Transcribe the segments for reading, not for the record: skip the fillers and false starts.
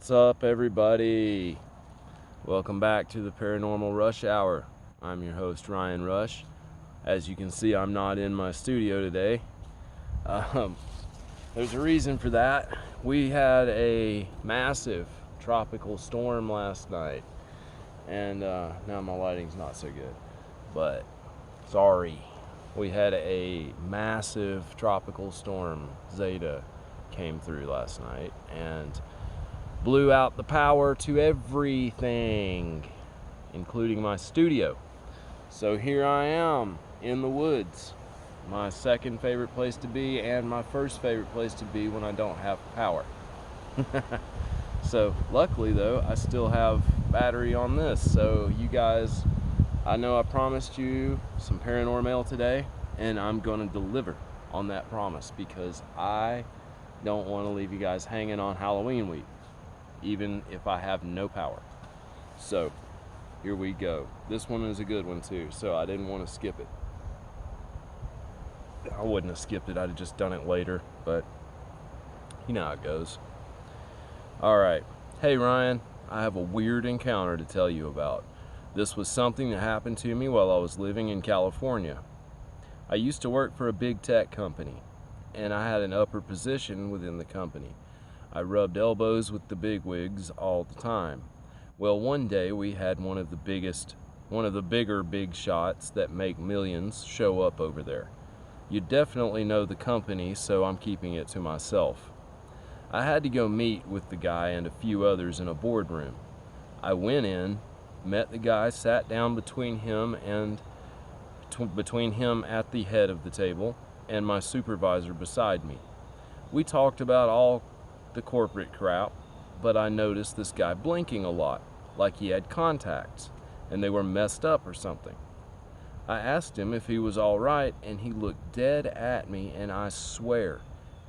What's up, everybody? Welcome back to the Paranormal Rush Hour. I'm your host, Ryan Rush. As you can see, I'm not in my studio today. There's a reason for that. We had a massive tropical storm last night, and now my lighting's not so good, but sorry. We had a massive tropical storm, Zeta, came through last night and blew out the power to everything, including my studio. So here I am in the woods, my second favorite place to be and my first favorite place to be when I don't have power. So luckily though, I still have battery on this. So you guys, I know I promised you some ParanorMAIL today, and I'm gonna deliver on that promise because I don't want to leave you guys hanging on Halloween week, even if I have no power. So here we go. This one is a good one too, so I didn't want to skip it. I wouldn't have skipped it, I'd have just done it later, but you know how it goes. Alright, hey Ryan, I have a weird encounter to tell you about. This was something that happened to me while I was living in California. I used to work for a big tech company, and I had an upper position within the company. I rubbed elbows with the bigwigs all the time. Well, one day we had one of the bigger big shots that make millions show up over there. You definitely know the company, so I'm keeping it to myself. I had to go meet with the guy and a few others in a boardroom. I went in, met the guy, sat down between him at the head of the table and my supervisor beside me. We talked about all the corporate crap, but I noticed this guy blinking a lot, like he had contacts and they were messed up or something. I asked him if he was all right, and he looked dead at me, and I swear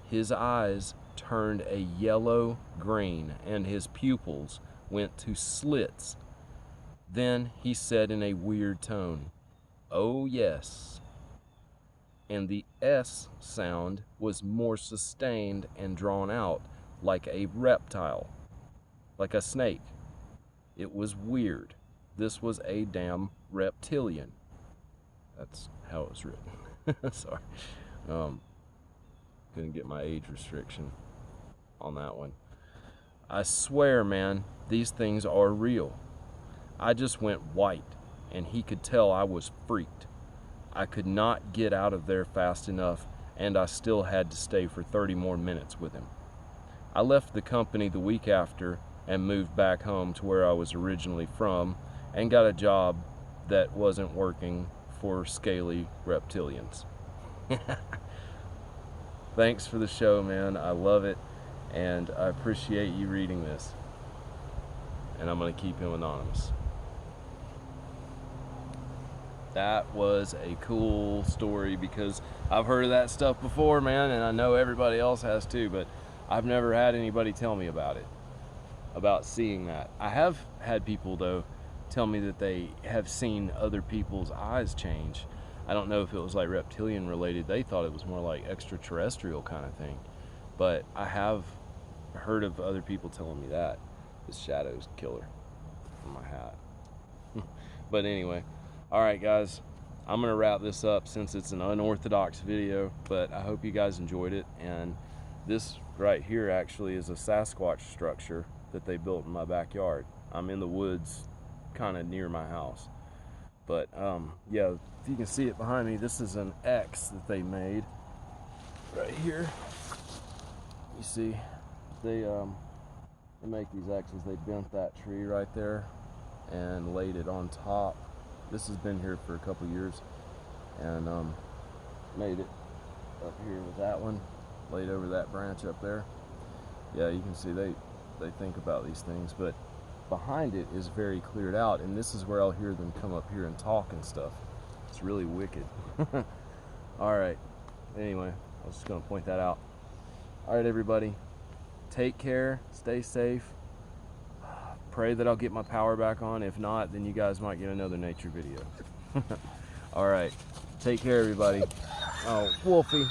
his eyes turned a yellow green and his pupils went to slits. Then he said in a weird tone, "Oh yes." And the S sound was more sustained and drawn out, like a reptile, like a snake. It was weird. This was a damn reptilian. That's how it was written. Sorry. Couldn't get my age restriction on that one. I swear, man, these things are real. I just went white, and he could tell I was freaked. I could not get out of there fast enough, and I still had to stay for 30 more minutes with him. I left the company the week after and moved back home to where I was originally from and got a job that wasn't working for scaly reptilians. Thanks for the show, man. I love it, and I appreciate you reading this. And I'm going to keep him anonymous. That was a cool story because I've heard of that stuff before, man, and I know everybody else has too, but I've never had anybody tell me about it, about seeing that. I have had people, though, tell me that they have seen other people's eyes change. I don't know if it was like reptilian related. They thought it was more like extraterrestrial kind of thing, but I have heard of other people telling me that. This shadow's killer on my hat. But anyway, alright guys, I'm going to wrap this up since it's an unorthodox video, but I hope you guys enjoyed it. And this right here actually is a Sasquatch structure that they built in my backyard. I'm in the woods kind of near my house. But yeah, if you can see it behind me, this is an X that they made right here. You see, they make these X's. They bent that tree right there and laid it on top. This has been here for a couple years, and made it up here with that one, laid over that branch up there. Yeah, you can see they think about these things, but behind it is very cleared out, and this is where I'll hear them come up here and talk and stuff. It's really wicked. Alright, anyway, I was just going to point that out. Alright everybody, take care, stay safe. Pray that I'll get my power back on. If not, then you guys might get another nature video. Alright, take care everybody. Oh, Wolfie.